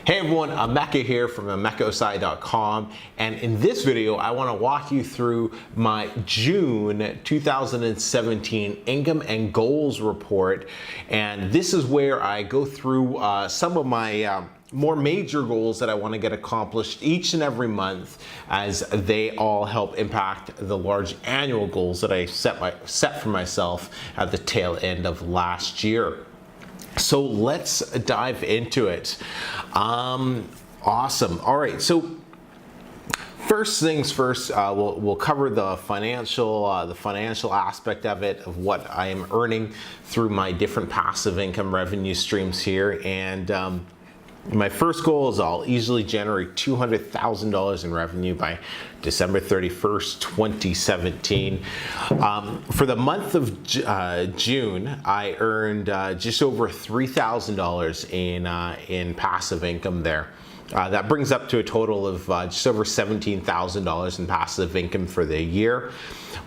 Hey everyone, Emeka here from EmekaOssai.com, and in this video I want to walk you through my June 2017 income and goals report. And this is where I go through some of my more major goals that I want to get accomplished each and every month, as they all help impact the large annual goals that I set for myself at the tail end of last year. So let's dive into it. Awesome. All right. So first things first, we'll cover the financial aspect of it, of what I am earning through my different passive income revenue streams here. And my first goal is I'll easily generate $200,000 in revenue by December 31st, 2017. For the month of June, I earned just over $3,000 in passive income there. That brings up to a total of just over $17,000 in passive income for the year.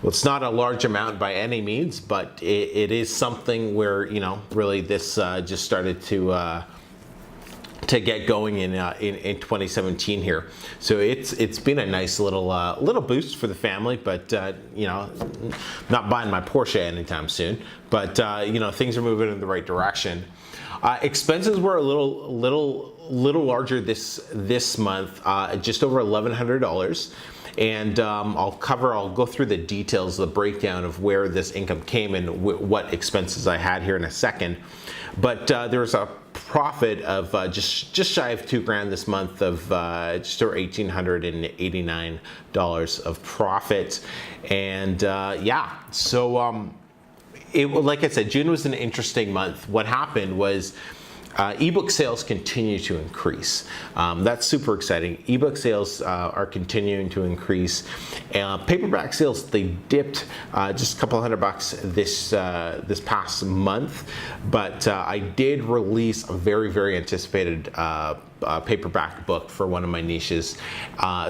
Well, it's not a large amount by any means, but it is something where, you know, really this just started to get going in 2017 here. So it's been a nice little boost for the family, but you know, not buying my Porsche anytime soon, but you know, things are moving in the right direction. Expenses were a little larger this month, just over $1,100. And I'll go through the details, the breakdown of where this income came and what expenses I had here in a second. But there was a profit of just shy of $2,000 this month, of just over $1,889 of profit. And yeah, so like I said, June was an interesting month. What happened was ebook sales continue to increase. That's super exciting. Ebook sales are continuing to increase. Paperback sales, they dipped just a couple $100 this past month, but I did release a very anticipated paperback book for one of my niches.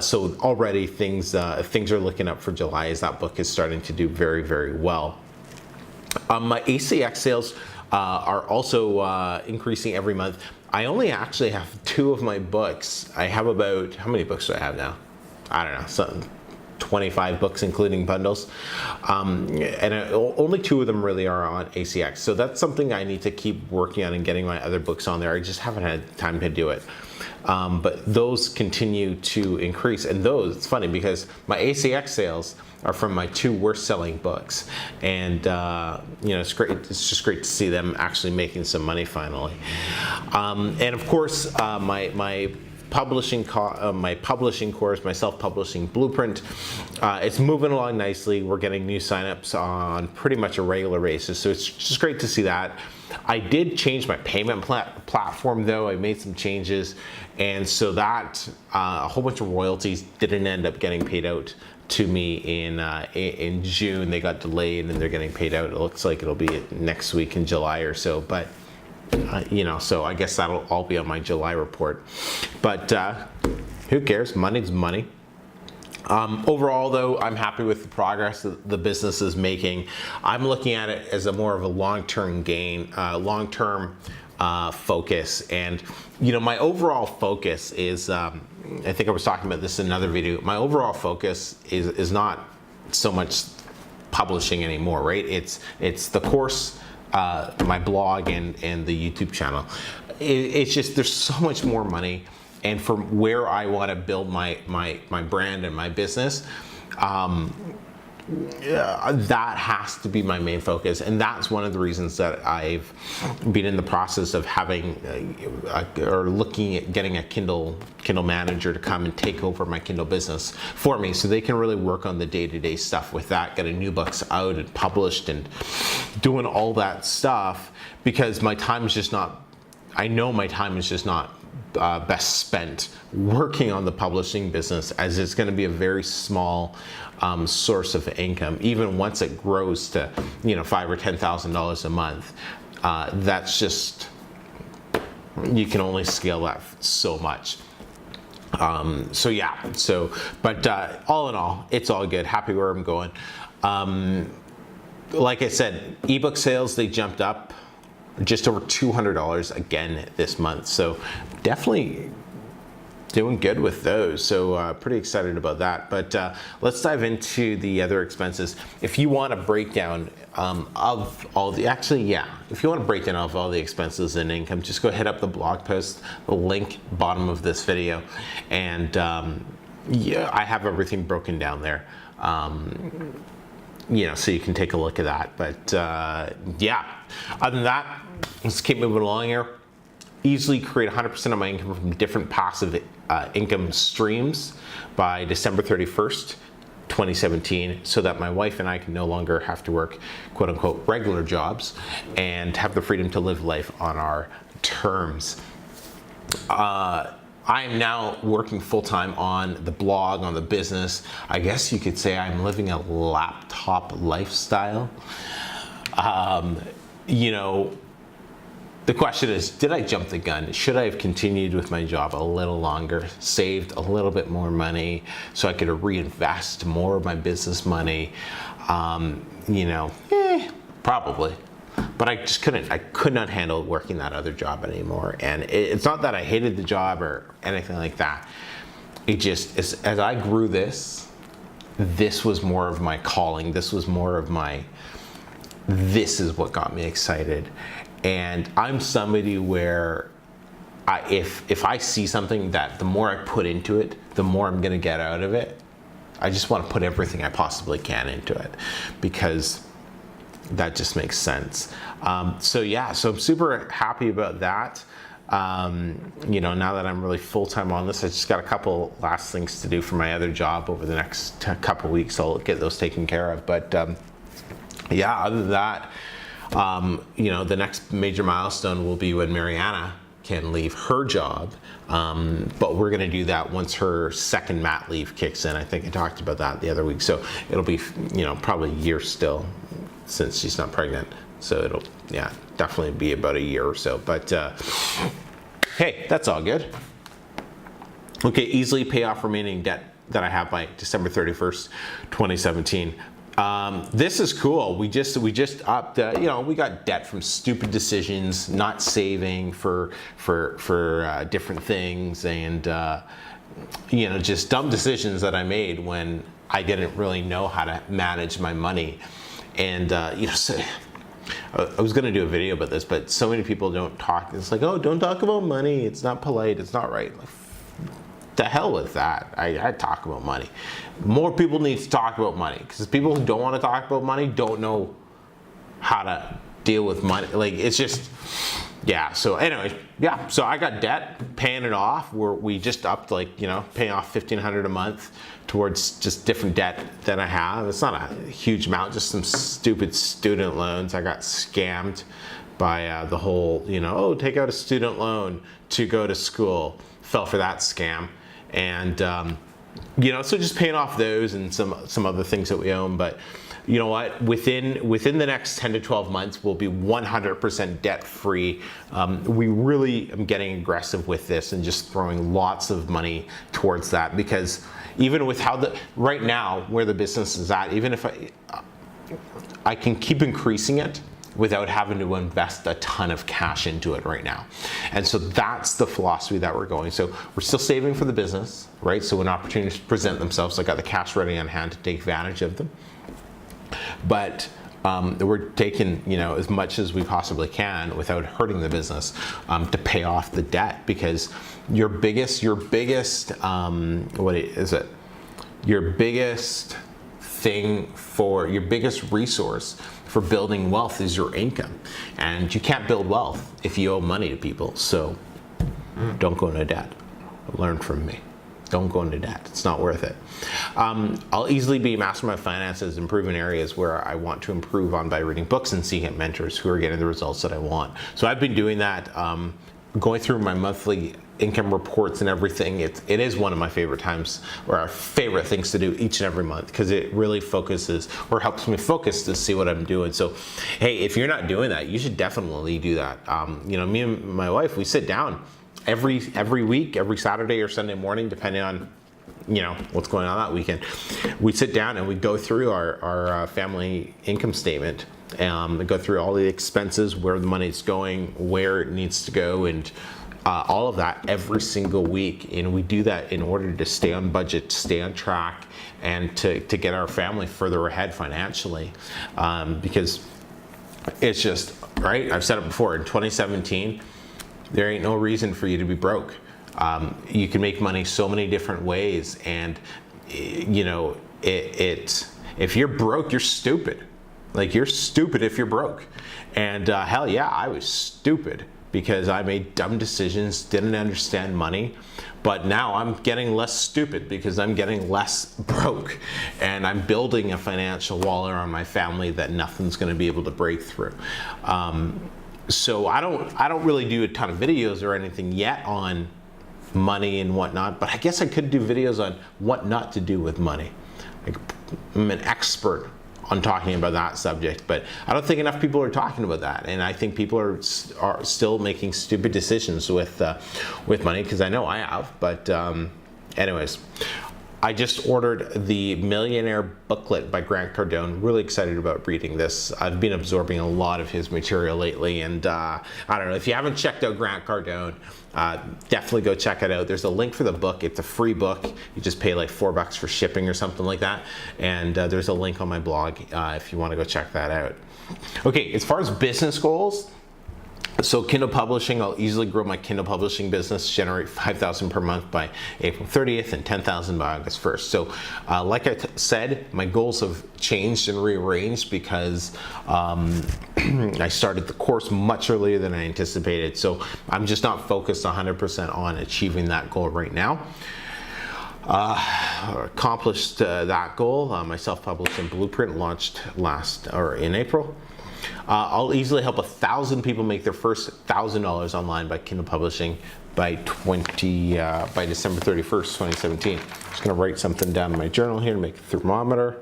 So already things are looking up for July, as that book is starting to do very well. My ACX sales are also increasing every month. I only actually have 2 of my books. I have about, how many books do I have now? I don't know, something 25 books including bundles. And only 2 of them really are on ACX. So that's something I need to keep working on and getting my other books on there. I just haven't had time to do it. But those continue to increase, and those, it's funny because my ACX sales are from my 2 worst selling books, and you know, it's great. It's just great to see them actually making some money finally. And of course, my publishing course, my self-publishing blueprint, it's moving along nicely. We're getting new signups on pretty much a regular basis, so it's just great to see that. I did change my payment platform though. I made some changes, and so that a whole bunch of royalties didn't end up getting paid out to me in June. They got delayed and they're getting paid out. It looks like it'll be next week in July or so, but you know, so I guess that'll all be on my July report. But who cares? Money's money. Overall though, I'm happy with the progress that the business is making. I'm looking at it as a more of a long-term gain, long-term focus. And you know, my overall focus is, I think I was talking about this in another video, my overall focus is not so much publishing anymore, right? It's the course, my blog, and the YouTube channel. It's just, there's so much more money. And from where I want to build my brand and my business, that has to be my main focus. And that's one of the reasons that I've been in the process of having or looking at getting a Kindle manager to come and take over my Kindle business for me, so they can really work on the day-to-day stuff with that, getting new books out and published and doing all that stuff, because my time is just not, I know my time is just not best spent working on the publishing business, as it's going to be a very small source of income. Even once it grows to, you know, $5,000 or $10,000 a month, that's just, you can only scale that so much. So yeah, but all in all, it's all good. Happy where I'm going. Like I said, ebook sales, they jumped up just over $200 again this month. So definitely doing good with those. So pretty excited about that. But let's dive into the other expenses. If you want a breakdown of all the, if you want a breakdown of all the expenses and income, just go hit up the blog post, the link bottom of this video. And I have everything broken down there. So you can take a look at that. But other than that, let's keep moving along here. Easily create 100% of my income from different passive income streams by December 31st, 2017, so that my wife and I can no longer have to work quote unquote regular jobs and have the freedom to live life on our terms. I am now working full-time on the blog, on the business. I guess you could say I'm living a laptop lifestyle. The question is, did I jump the gun? Should I have continued with my job a little longer, saved a little bit more money so I could reinvest more of my business money? Probably. But I just couldn't. I could not handle working that other job anymore. And it's not that I hated the job or anything like that. It just, as I grew this was more of my calling. This was more of this is what got me excited. And I'm somebody where if I see something that the more I put into it, the more I'm gonna get out of it. I just want to put everything I possibly can into it because that just makes sense. So I'm super happy about that. Now that I'm really full-time on this, I just got a couple last things to do for my other job over the next couple weeks. I'll get those taken care of. But other than that, the next major milestone will be when Mariana can leave her job, but we're going to do that once her second mat leave kicks in. I think I talked about that the other week. So it'll be, probably a year still since she's not pregnant. So it'll, definitely be about a year or so. But hey, that's all good. Okay, easily pay off remaining debt that I have by December 31st, 2017. This is cool. We just upped. We got debt from stupid decisions, not saving for different things, and just dumb decisions that I made when I didn't really know how to manage my money. And so I was going to do a video about this, but so many people don't talk. It's like, oh, don't talk about money. It's not polite. It's not right. Like, the hell with that. I talk about money. More people need to talk about money because people who don't want to talk about money don't know how to deal with money. Like, it's just, so anyway, so I got debt, paying it off. We just upped, paying off $1,500 a month towards just different debt that I have. It's not a huge amount, just some stupid student loans. I got scammed by the whole, take out a student loan to go to school. Fell for that scam. And, so just paying off those and some other things that we own. But you know what? Within the next 10 to 12 months, we'll be 100% debt free. We really am getting aggressive with this and just throwing lots of money towards that, because even with right now where the business is at, even if I can keep increasing it without having to invest a ton of cash into it right now. And so that's the philosophy that we're going. So we're still saving for the business, right? So when opportunities present themselves, I got the cash ready on hand to take advantage of them. But we're taking, as much as we possibly can without hurting the business to pay off the debt, because your biggest resource for building wealth is your income, and you can't build wealth if you owe money to people. So don't go into debt. Learn from me. Don't go into debt. It's not worth it. I'll easily be mastering my finances, improving areas where I want to improve on by reading books and seeking mentors who are getting the results that I want. So I've been doing that, going through my monthly income reports and everything. It is one of my favorite times, or our favorite things to do each and every month, because it really focuses or helps me focus to see what I'm doing. So, hey, if you're not doing that, you should definitely do that. Me and my wife, we sit down every week, every Saturday or Sunday morning, depending on what's going on that weekend. We sit down and we go through our family income statement, go through all the expenses, where the money's going, where it needs to go, and all of that every single week. And we do that in order to stay on budget, stay on track, and to get our family further ahead financially. Because it's just, right? I've said it before, in 2017, there ain't no reason for you to be broke. You can make money so many different ways, and if you're broke, you're stupid. Like, you're stupid if you're broke. And hell yeah, I was stupid because I made dumb decisions, didn't understand money. But now I'm getting less stupid because I'm getting less broke, and I'm building a financial wall around my family that nothing's going to be able to break through. So I don't really do a ton of videos or anything yet on money and whatnot, but I guess I could do videos on what not to do with money. I'm an expert on talking about that subject, but I don't think enough people are talking about that, and I think people are still making stupid decisions with money, because I know I have. But anyways, I just ordered the Millionaire booklet by Grant Cardone. Really excited about reading this. I've been absorbing a lot of his material lately, and I don't know, if you haven't checked out Grant Cardone, definitely go check it out. There's a link for the book. It's a free book. You just pay like $4 for shipping or something like that. And there's a link on my blog if you want to go check that out. Okay, as far as business goals, so Kindle publishing, I'll easily grow my Kindle publishing business, generate $5,000 per month by April 30th and $10,000 by August 1st. So like I said, my goals have changed and rearranged because I started the course much earlier than I anticipated. So I'm just not focused 100% on achieving that goal right now. Accomplished that goal. My self-publishing blueprint launched in April. I'll easily help 1,000 people make their first $1,000 online by Kindle publishing by December 31st, 2017. I'm just going to write something down in my journal here to make a thermometer.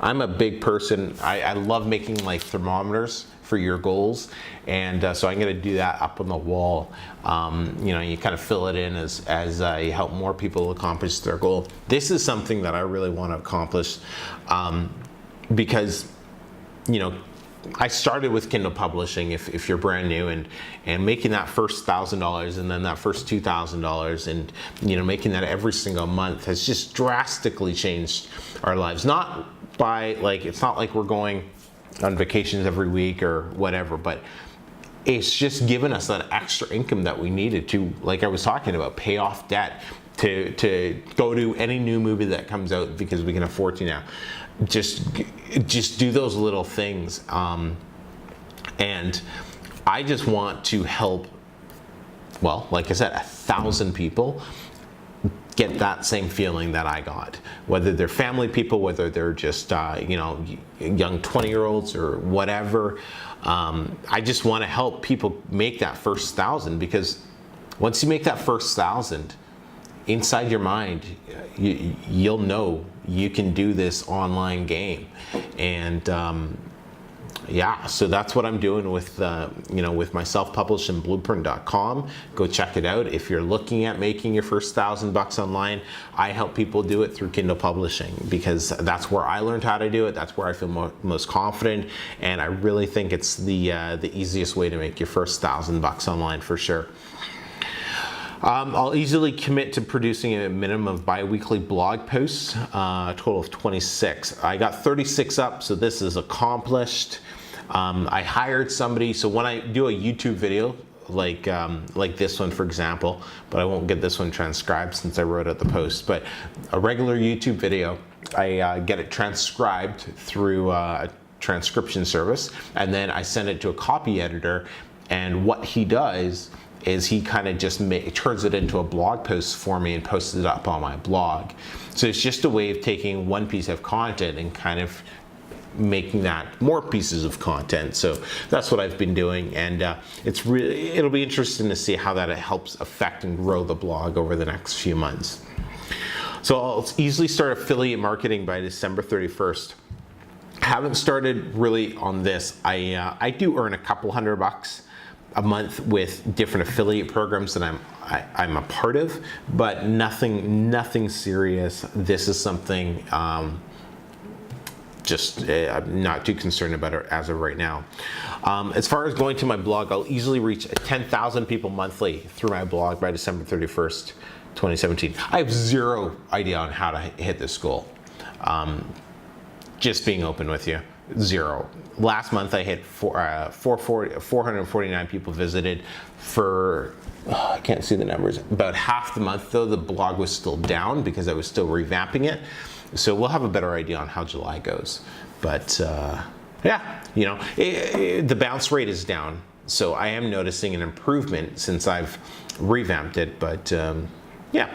I'm a big person. I love making like thermometers for your goals, and so I'm going to do that up on the wall. You kind of fill it in as you help more people accomplish their goal. This is something that I really want to accomplish because I started with Kindle publishing, if you're brand new, and making that first $1,000 and then that first $2,000, and making that every single month has just drastically changed our lives. Not by it's not like we're going on vacations every week or whatever, but it's just given us that extra income that we needed to, like I was talking about, pay off debt, to go to any new movie that comes out because we can afford to now. Just do those little things, and I just want to help, well, like I said, 1,000 people get that same feeling that I got, whether they're family people, whether they're just young 20-year-olds or whatever. I just want to help people make that first 1,000, because once you make that first 1,000, inside your mind, you'll know you can do this online game. And yeah, so that's what I'm doing with with my self-publishing blueprint.com. Go check it out. If you're looking at making your first $1,000 online, I help people do it through Kindle publishing, because that's where I learned how to do it. That's where I feel most confident, and I really think it's the easiest way to make your first $1,000 online for sure. I'll easily commit to producing a minimum of bi-weekly blog posts, a total of 26. I got 36 up, so this is accomplished. I hired somebody, so when I do a YouTube video, like this one, for example, but I won't get this one transcribed since I wrote out the post, but a regular YouTube video, I get it transcribed through a transcription service, and then I send it to a copy editor, and what he does is he kind of just turns it into a blog post for me and posts it up on my blog. So it's just a way of taking one piece of content and kind of making that more pieces of content. So that's what I've been doing, and it'll be interesting to see how that helps affect and grow the blog over the next few months. So I'll easily start affiliate marketing by December 31st. Haven't started really on this. I do earn a couple $100 a month with different affiliate programs that I'm a part of, but nothing serious. This is something I'm not too concerned about it as of right now. As far as going to my blog, I'll easily reach 10,000 people monthly through my blog by December 31st, 2017. I have zero idea on how to hit this goal. Just being open with you, zero. Last month I hit 449 people visited for, I can't see the numbers, about half the month though the blog was still down because I was still revamping it. So we'll have a better idea on how July goes. But yeah, you know, the bounce rate is down. So I am noticing an improvement since I've revamped it, but yeah.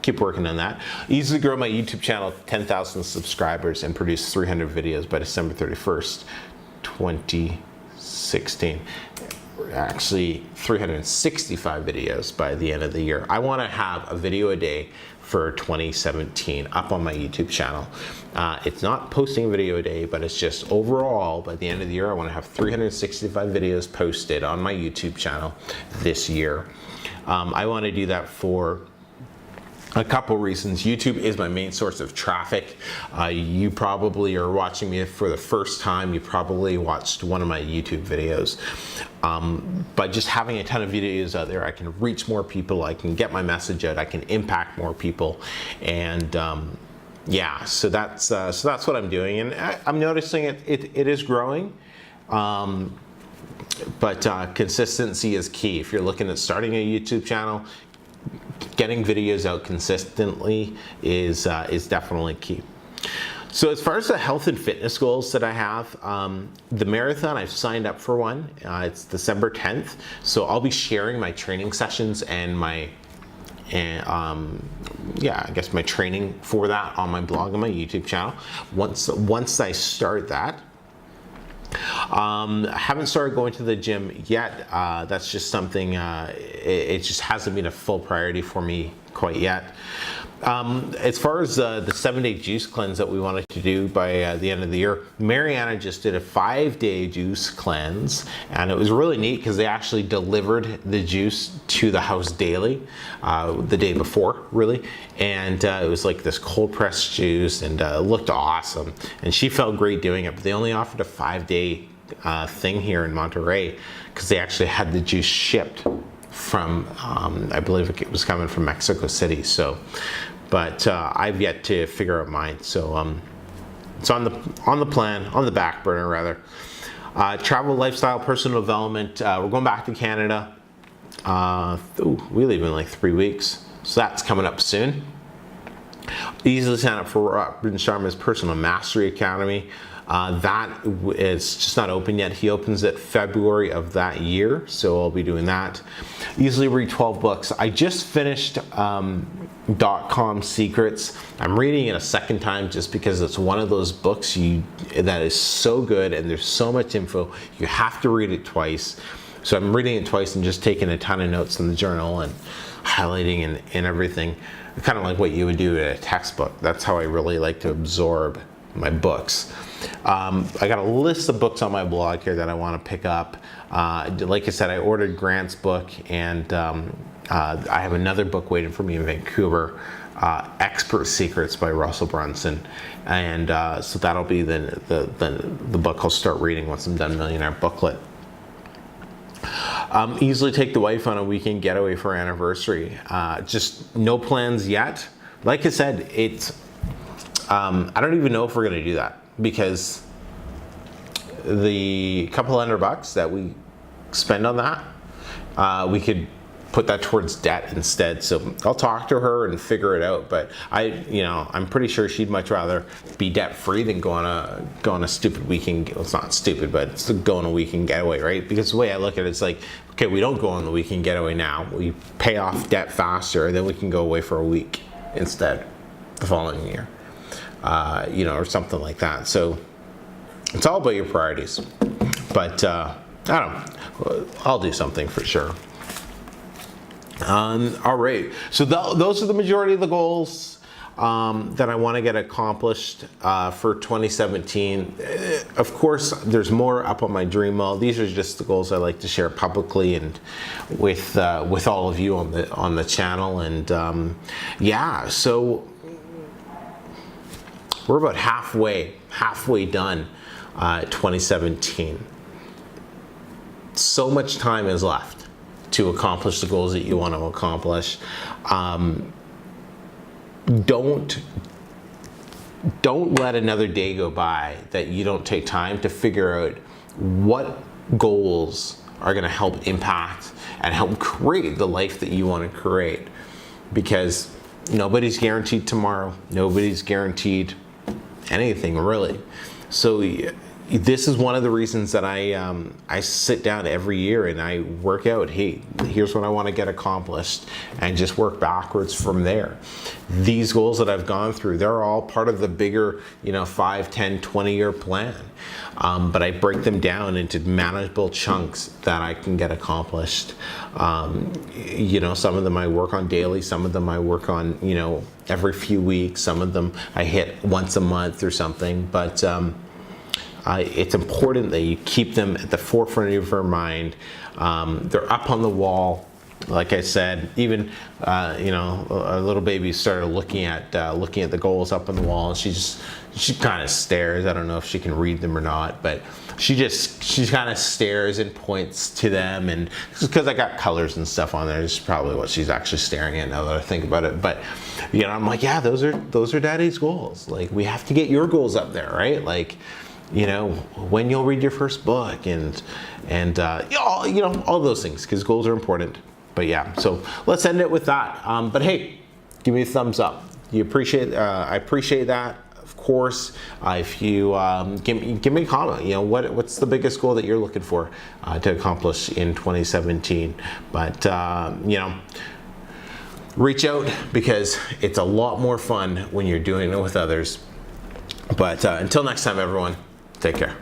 Keep working on that. Easily grow my YouTube channel to 10,000 subscribers and produce 300 videos by December 31st, 2016. Actually, 365 videos by the end of the year. I want to have a video a day for 2017 up on my YouTube channel. It's not posting a video a day, but it's just overall, by the end of the year, I want to have 365 videos posted on my YouTube channel this year. I want to do that for a couple reasons. YouTube is my main source of traffic. You probably are watching me for the first time. You probably watched one of my YouTube videos. By just having a ton of videos out there, I can reach more people, I can get my message out, I can impact more people, and yeah, so that's what I'm doing, and I'm noticing it is growing. But consistency is key. If you're looking at starting a YouTube channel, getting videos out consistently is definitely key. So as far as the health and fitness goals that I have, the marathon, I've signed up for one. It's December 10th. So I'll be sharing my training sessions and my my training for that on my blog and my YouTube channel. Once I start that, I haven't started going to the gym yet. That's just something, it just hasn't been a full priority for me quite yet. As far as the 7-day juice cleanse that we wanted to do by the end of the year, Mariana just did a 5-day juice cleanse, and it was really neat because they actually delivered the juice to the house daily, the day before, really, and it was like this cold pressed juice, and it looked awesome, and she felt great doing it. But they only offered a 5-day thing here in Monterey because they actually had the juice shipped from, I believe it was coming from Mexico City. So, but I've yet to figure out mine. So it's on the plan, on the back burner rather. Travel, lifestyle, personal development. We're going back to Canada. We leave in like 3 weeks, so that's coming up soon. Easily sign up for Robin Sharma's Personal Mastery Academy. That is just not open yet. He opens it February of that year, so I'll be doing that. Easily read 12 books. I just finished .com Secrets. I'm reading it a second time just because it's one of those books that is so good and there's so much info. You have to read it twice. So I'm reading it twice and just taking a ton of notes in the journal and highlighting and everything. Kind of like what you would do in a textbook. That's how I really like to absorb my books. I got a list of books on my blog here that I want to pick up. Like I said, I ordered Grant's book, and I have another book waiting for me in Vancouver, Expert Secrets by Russell Brunson, and so that'll be the book I'll start reading once I'm done Millionaire Booklet. Easily take the wife on a weekend getaway for our anniversary. Just no plans yet. Like I said, it's I don't even know if we're going to do that because the couple $100 that we spend on that, we could put that towards debt instead. So I'll talk to her and figure it out. But I'm pretty sure she'd much rather be debt free than go on a stupid weekend. Well, it's not stupid, but it's go on a weekend getaway, right? Because the way I look at it, it's like, okay, we don't go on the weekend getaway now. We pay off debt faster, then we can go away for a week instead the following year, or something like that. So it's all about your priorities. But I don't know. I'll do something for sure. All right, so those are the majority of the goals. that I want to get accomplished for 2017. Of course, there's more up on my dream wall. These are just the goals I like to share publicly and with all of you on the channel. And yeah, so we're about halfway done 2017. So much time is left to accomplish the goals that you want to accomplish. Don't let another day go by that you don't take time to figure out what goals are going to help impact and help create the life that you want to create. Because nobody's guaranteed tomorrow. Nobody's guaranteed anything, really. So this is one of the reasons that I sit down every year and I work out, hey, here's what I want to get accomplished, and just work backwards from there. These goals that I've gone through, they're all part of the bigger 5, 10, 20-year plan. But I break them down into manageable chunks that I can get accomplished. Some of them I work on daily, some of them I work on, every few weeks, some of them I hit once a month or something. But it's important that you keep them at the forefront of your mind. They're up on the wall. Like I said, even a little baby started looking at the goals up on the wall, and she kind of stares. I don't know if she can read them or not, but she kind of stares and points to them, and because I got colors and stuff on there, it's probably what she's actually staring at now that I think about it. But I'm like, yeah, those are Daddy's goals. Like, we have to get your goals up there, right? Like, when you'll read your first book, and all those things, because goals are important. But yeah, so let's end it with that. But hey, give me a thumbs up. I appreciate that. Of course, if you give me a comment, what's the biggest goal that you're looking for to accomplish in 2017? But reach out, because it's a lot more fun when you're doing it with others. But until next time, everyone, take care.